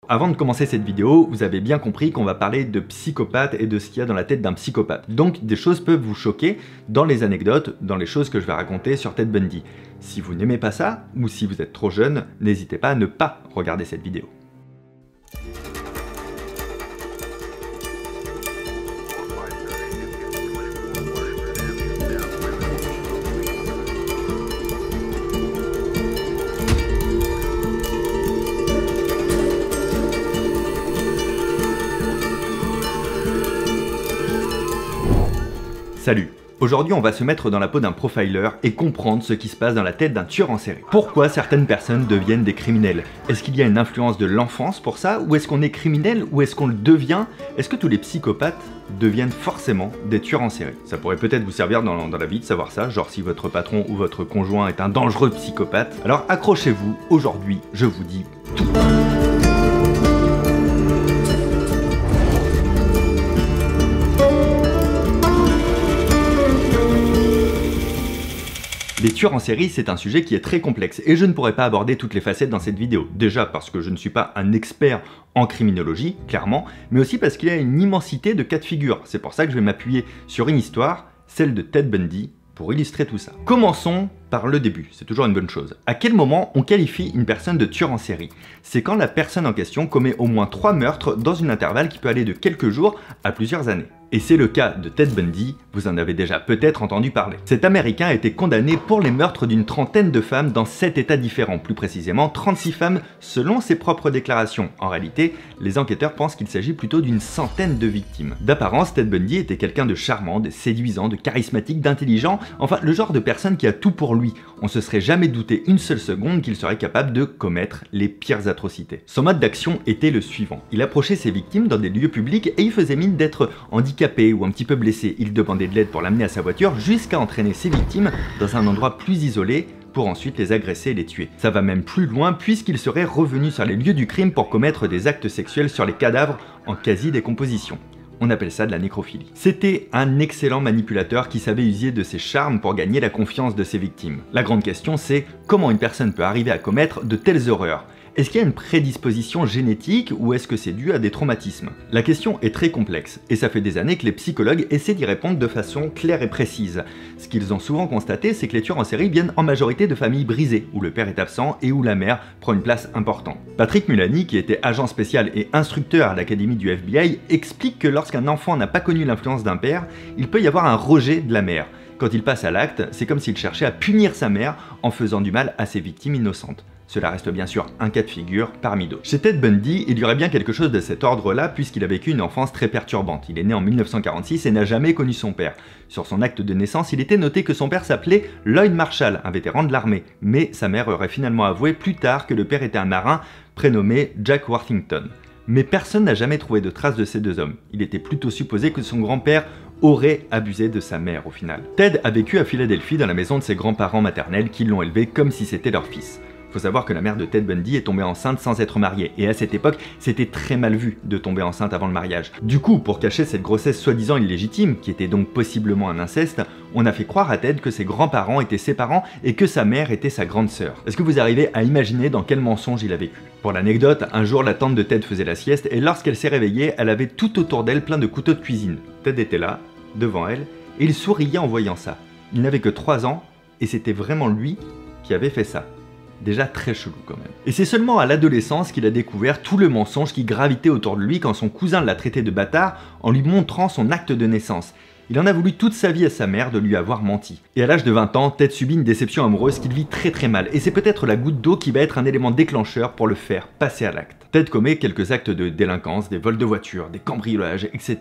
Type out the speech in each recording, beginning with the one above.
Avant de commencer cette vidéo, vous avez bien compris qu'on va parler de psychopathe et de ce qu'il y a dans la tête d'un psychopathe. Donc des choses peuvent vous choquer dans les anecdotes, dans les choses que je vais raconter sur Ted Bundy. Si vous n'aimez pas ça, ou si vous êtes trop jeune, n'hésitez pas à ne pas regarder cette vidéo. Salut! Aujourd'hui, on va se mettre dans la peau d'un profiler et comprendre ce qui se passe dans la tête d'un tueur en série. Pourquoi certaines personnes deviennent des criminels? Est-ce qu'il y a une influence de l'enfance pour ça? Ou est-ce qu'on est criminel? Ou est-ce qu'on le devient? Est-ce que tous les psychopathes deviennent forcément des tueurs en série? Ça pourrait peut-être vous servir dans la vie de savoir ça, genre si votre patron ou votre conjoint est un dangereux psychopathe. Alors accrochez-vous, aujourd'hui, je vous dis tout. Les tueurs en série, c'est un sujet qui est très complexe et je ne pourrais pas aborder toutes les facettes dans cette vidéo. Déjà parce que je ne suis pas un expert en criminologie, clairement, mais aussi parce qu'il y a une immensité de cas de figure. C'est pour ça que je vais m'appuyer sur une histoire, celle de Ted Bundy, pour illustrer tout ça. Commençons par le début, c'est toujours une bonne chose. À quel moment on qualifie une personne de tueur en série? C'est quand la personne en question commet au moins 3 meurtres dans un intervalle qui peut aller de quelques jours à plusieurs années. Et c'est le cas de Ted Bundy, vous en avez déjà peut-être entendu parler. Cet Américain a été condamné pour les meurtres d'une trentaine de femmes dans 7 états différents, plus précisément 36 femmes selon ses propres déclarations. En réalité, les enquêteurs pensent qu'il s'agit plutôt d'une centaine de victimes. D'apparence, Ted Bundy était quelqu'un de charmant, de séduisant, de charismatique, d'intelligent, enfin le genre de personne qui a tout pour lui. On se serait jamais douté une seule seconde qu'il serait capable de commettre les pires atrocités. Son mode d'action était le suivant. Il approchait ses victimes dans des lieux publics et il faisait mine d'être handicapé ou un petit peu blessé. Il demandait de l'aide pour l'amener à sa voiture jusqu'à entraîner ses victimes dans un endroit plus isolé pour ensuite les agresser et les tuer. Ça va même plus loin puisqu'il serait revenu sur les lieux du crime pour commettre des actes sexuels sur les cadavres en quasi-décomposition. On appelle ça de la nécrophilie. C'était un excellent manipulateur qui savait user de ses charmes pour gagner la confiance de ses victimes. La grande question c'est comment une personne peut arriver à commettre de telles horreurs? Est-ce qu'il y a une prédisposition génétique ou est-ce que c'est dû à des traumatismes? La question est très complexe et ça fait des années que les psychologues essaient d'y répondre de façon claire et précise. Ce qu'ils ont souvent constaté, c'est que les tueurs en série viennent en majorité de familles brisées, où le père est absent et où la mère prend une place importante. Patrick Mullaney, qui était agent spécial et instructeur à l'académie du FBI, explique que lorsqu'un enfant n'a pas connu l'influence d'un père, il peut y avoir un rejet de la mère. Quand il passe à l'acte, c'est comme s'il cherchait à punir sa mère en faisant du mal à ses victimes innocentes. Cela reste bien sûr un cas de figure parmi d'autres. Chez Ted Bundy, il y aurait bien quelque chose de cet ordre-là puisqu'il a vécu une enfance très perturbante. Il est né en 1946 et n'a jamais connu son père. Sur son acte de naissance, il était noté que son père s'appelait Lloyd Marshall, un vétéran de l'armée. Mais sa mère aurait finalement avoué plus tard que le père était un marin prénommé Jack Worthington. Mais personne n'a jamais trouvé de traces de ces deux hommes. Il était plutôt supposé que son grand-père aurait abusé de sa mère au final. Ted a vécu à Philadelphie dans la maison de ses grands-parents maternels qui l'ont élevé comme si c'était leur fils. Faut savoir que la mère de Ted Bundy est tombée enceinte sans être mariée, et à cette époque, c'était très mal vu de tomber enceinte avant le mariage. Du coup, pour cacher cette grossesse soi-disant illégitime, qui était donc possiblement un inceste, on a fait croire à Ted que ses grands-parents étaient ses parents et que sa mère était sa grande sœur. Est-ce que vous arrivez à imaginer dans quel mensonge il a vécu? Pour l'anecdote, un jour la tante de Ted faisait la sieste, et lorsqu'elle s'est réveillée, elle avait tout autour d'elle plein de couteaux de cuisine. Ted était là, devant elle, et il souriait en voyant ça. Il n'avait que 3 ans, et c'était vraiment lui qui avait fait ça. Déjà très chelou quand même. Et c'est seulement à l'adolescence qu'il a découvert tout le mensonge qui gravitait autour de lui quand son cousin l'a traité de bâtard en lui montrant son acte de naissance. Il en a voulu toute sa vie à sa mère de lui avoir menti. Et à l'âge de 20 ans, Ted subit une déception amoureuse qu'il vit très mal, et c'est peut-être la goutte d'eau qui va être un élément déclencheur pour le faire passer à l'acte. Ted commet quelques actes de délinquance, des vols de voitures, des cambriolages, etc.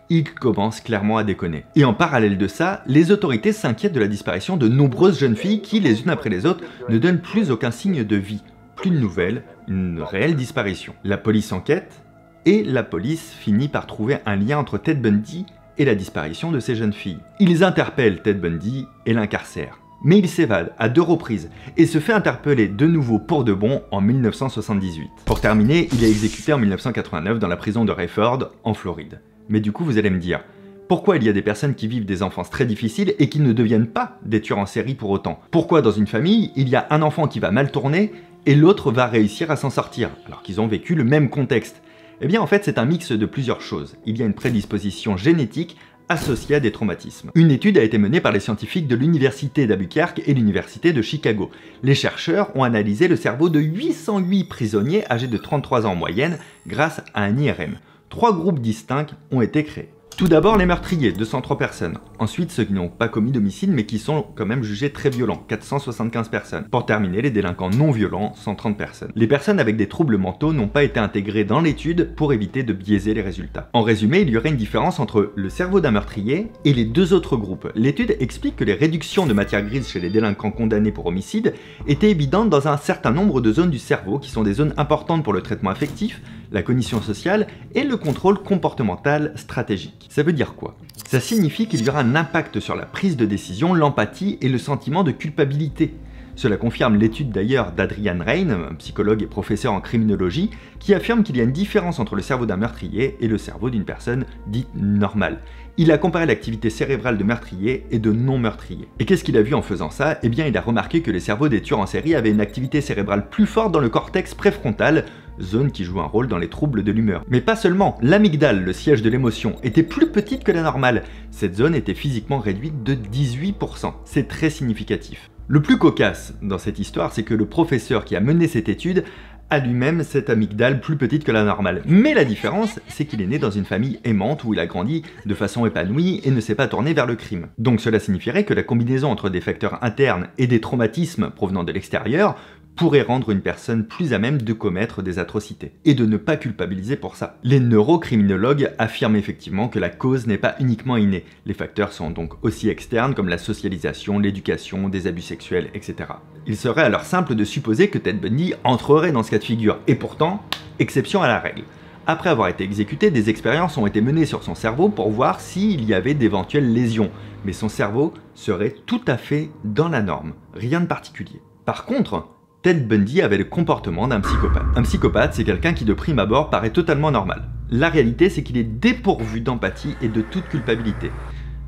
Il commence clairement à déconner. Et en parallèle de ça, les autorités s'inquiètent de la disparition de nombreuses jeunes filles qui, les unes après les autres, ne donnent plus aucun signe de vie. Plus de nouvelles, une réelle disparition. La police enquête, et la police finit par trouver un lien entre Ted Bundy et la disparition de ces jeunes filles. Ils interpellent Ted Bundy et l'incarcèrent. Mais il s'évade à 2 reprises et se fait interpeller de nouveau pour de bon en 1978. Pour terminer, il est exécuté en 1989 dans la prison de Rayford, en Floride. Mais du coup, vous allez me dire, pourquoi il y a des personnes qui vivent des enfances très difficiles et qui ne deviennent pas des tueurs en série pour autant? Pourquoi dans une famille, il y a un enfant qui va mal tourner et l'autre va réussir à s'en sortir, alors qu'ils ont vécu le même contexte? Eh bien en fait c'est un mix de plusieurs choses. Il y a une prédisposition génétique associée à des traumatismes. Une étude a été menée par les scientifiques de l'université d'Albuquerque et l'université de Chicago. Les chercheurs ont analysé le cerveau de 808 prisonniers âgés de 33 ans en moyenne grâce à un IRM. 3 groupes distincts ont été créés. Tout d'abord les meurtriers, 203 personnes. Ensuite ceux qui n'ont pas commis d'homicide mais qui sont quand même jugés très violents, 475 personnes. Pour terminer, les délinquants non violents, 130 personnes. Les personnes avec des troubles mentaux n'ont pas été intégrées dans l'étude pour éviter de biaiser les résultats. En résumé, il y aurait une différence entre le cerveau d'un meurtrier et les 2 autres groupes. L'étude explique que les réductions de matière grise chez les délinquants condamnés pour homicide étaient évidentes dans un certain nombre de zones du cerveau qui sont des zones importantes pour le traitement affectif, la cognition sociale et le contrôle comportemental stratégique. Ça veut dire quoi? Ça signifie qu'il y aura un impact sur la prise de décision, l'empathie et le sentiment de culpabilité. Cela confirme l'étude d'ailleurs d'Adrian Rain, un psychologue et professeur en criminologie, qui affirme qu'il y a une différence entre le cerveau d'un meurtrier et le cerveau d'une personne dite normale. Il a comparé l'activité cérébrale de meurtriers et de non-meurtriers. Et qu'est-ce qu'il a vu en faisant ça? Eh bien il a remarqué que les cerveaux des tueurs en série avaient une activité cérébrale plus forte dans le cortex préfrontal, zone qui joue un rôle dans les troubles de l'humeur. Mais pas seulement, l'amygdale, le siège de l'émotion, était plus petite que la normale. Cette zone était physiquement réduite de 18%. C'est très significatif. Le plus cocasse dans cette histoire, c'est que le professeur qui a mené cette étude a lui-même cette amygdale plus petite que la normale. Mais la différence, c'est qu'il est né dans une famille aimante où il a grandi de façon épanouie et ne s'est pas tourné vers le crime. Donc cela signifierait que la combinaison entre des facteurs internes et des traumatismes provenant de l'extérieur pourrait rendre une personne plus à même de commettre des atrocités, et de ne pas culpabiliser pour ça. Les neurocriminologues affirment effectivement que la cause n'est pas uniquement innée. Les facteurs sont donc aussi externes comme la socialisation, l'éducation, des abus sexuels, etc. Il serait alors simple de supposer que Ted Bundy entrerait dans ce cas de figure, et pourtant, exception à la règle. Après avoir été exécuté, des expériences ont été menées sur son cerveau pour voir s'il y avait d'éventuelles lésions, mais son cerveau serait tout à fait dans la norme, rien de particulier. Par contre, Ted Bundy avait le comportement d'un psychopathe. Un psychopathe, c'est quelqu'un qui de prime abord paraît totalement normal. La réalité, c'est qu'il est dépourvu d'empathie et de toute culpabilité.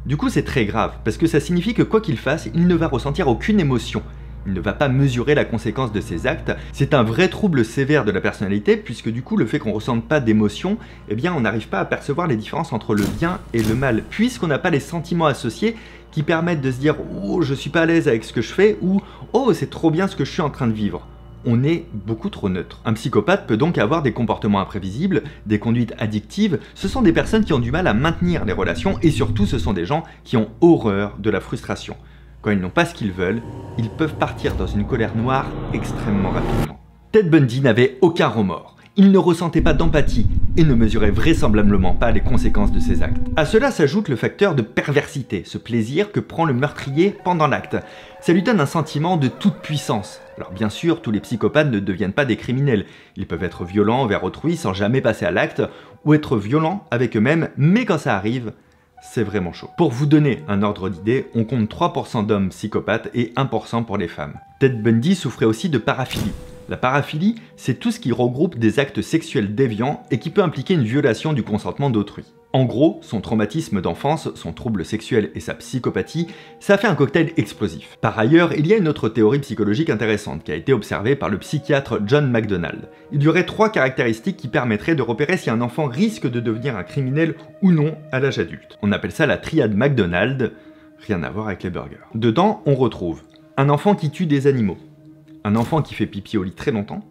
Du coup, c'est très grave, parce que ça signifie que quoi qu'il fasse, il ne va ressentir aucune émotion. Il ne va pas mesurer la conséquence de ses actes. C'est un vrai trouble sévère de la personnalité, puisque du coup, le fait qu'on ne ressente pas d'émotion, eh bien, on n'arrive pas à percevoir les différences entre le bien et le mal, puisqu'on n'a pas les sentiments associés qui permettent de se dire « Oh, je suis pas à l'aise avec ce que je fais » ou « Oh, c'est trop bien ce que je suis en train de vivre ». On est beaucoup trop neutre. Un psychopathe peut donc avoir des comportements imprévisibles, des conduites addictives. Ce sont des personnes qui ont du mal à maintenir les relations et surtout ce sont des gens qui ont horreur de la frustration. Quand ils n'ont pas ce qu'ils veulent, ils peuvent partir dans une colère noire extrêmement rapidement. Ted Bundy n'avait aucun remords. Il ne ressentait pas d'empathie et ne mesurait vraisemblablement pas les conséquences de ses actes. À cela s'ajoute le facteur de perversité, ce plaisir que prend le meurtrier pendant l'acte. Ça lui donne un sentiment de toute puissance. Alors bien sûr, tous les psychopathes ne deviennent pas des criminels. Ils peuvent être violents envers autrui sans jamais passer à l'acte, ou être violents avec eux-mêmes, mais quand ça arrive, c'est vraiment chaud. Pour vous donner un ordre d'idée, on compte 3% d'hommes psychopathes et 1% pour les femmes. Ted Bundy souffrait aussi de paraphilie. La paraphilie, c'est tout ce qui regroupe des actes sexuels déviants et qui peut impliquer une violation du consentement d'autrui. En gros, son traumatisme d'enfance, son trouble sexuel et sa psychopathie, ça fait un cocktail explosif. Par ailleurs, il y a une autre théorie psychologique intéressante qui a été observée par le psychiatre John McDonald. Il y aurait 3 caractéristiques qui permettraient de repérer si un enfant risque de devenir un criminel ou non à l'âge adulte. On appelle ça la triade McDonald, rien à voir avec les burgers. Dedans, on retrouve un enfant qui tue des animaux, un enfant qui fait pipi au lit très longtemps,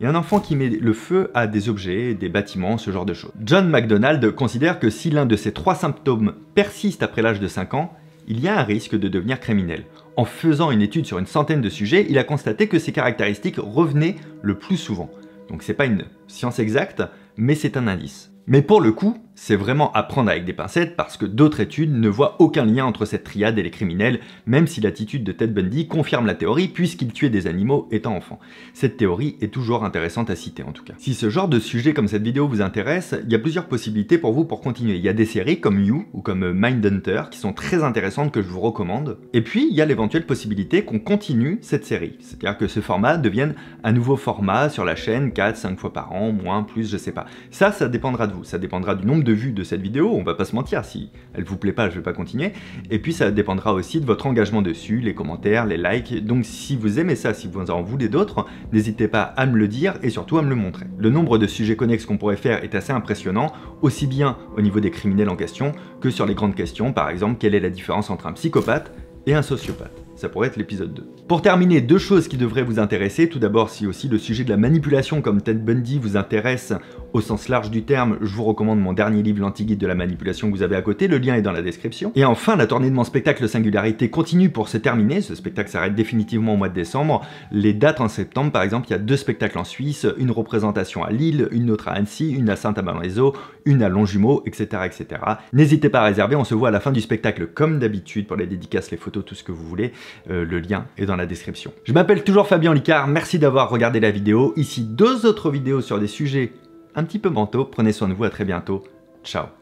et un enfant qui met le feu à des objets, des bâtiments, ce genre de choses. John McDonald considère que si l'un de ces 3 symptômes persiste après l'âge de 5 ans, il y a un risque de devenir criminel. En faisant une étude sur une centaine de sujets, il a constaté que ces caractéristiques revenaient le plus souvent. Donc c'est pas une science exacte, mais c'est un indice. Mais pour le coup, c'est vraiment à prendre avec des pincettes parce que d'autres études ne voient aucun lien entre cette triade et les criminels, même si l'attitude de Ted Bundy confirme la théorie puisqu'il tuait des animaux étant enfant. Cette théorie est toujours intéressante à citer en tout cas. Si ce genre de sujet comme cette vidéo vous intéresse, il y a plusieurs possibilités pour vous pour continuer. Il y a des séries comme You ou comme Mindhunter qui sont très intéressantes que je vous recommande. Et puis il y a l'éventuelle possibilité qu'on continue cette série, c'est-à-dire que ce format devienne un nouveau format sur la chaîne 4-5 fois par an, moins, plus, je sais pas. Ça dépendra de vous, ça dépendra du nombre de de vues de cette vidéo, on va pas se mentir, si elle vous plaît pas, je vais pas continuer. Et puis ça dépendra aussi de votre engagement dessus, les commentaires, les likes. Donc si vous aimez ça, si vous en voulez d'autres, n'hésitez pas à me le dire et surtout à me le montrer. Le nombre de sujets connexes qu'on pourrait faire est assez impressionnant, aussi bien au niveau des criminels en question que sur les grandes questions, par exemple, quelle est la différence entre un psychopathe et un sociopathe. Ça pourrait être l'épisode 2. Pour terminer, deux choses qui devraient vous intéresser. Tout d'abord, si aussi le sujet de la manipulation comme Ted Bundy vous intéresse au sens large du terme, je vous recommande mon dernier livre, l'anti-guide de la manipulation que vous avez à côté, le lien est dans la description. Et enfin, la tournée de mon spectacle Singularité continue pour se terminer. Ce spectacle s'arrête définitivement au mois de décembre. Les dates en septembre, par exemple, il y a 2 spectacles en Suisse, une représentation à Lille, une autre à Annecy, une à Saint-Amand-les-Eaux, une à Longjumeau, etc., etc. N'hésitez pas à réserver, on se voit à la fin du spectacle comme d'habitude pour les dédicaces, les photos, tout ce que vous voulez. Le lien est dans la description. Je m'appelle toujours Fabien Olicard, merci d'avoir regardé la vidéo. Ici 2 autres vidéos sur des sujets un petit peu mentaux. Prenez soin de vous, à très bientôt. Ciao.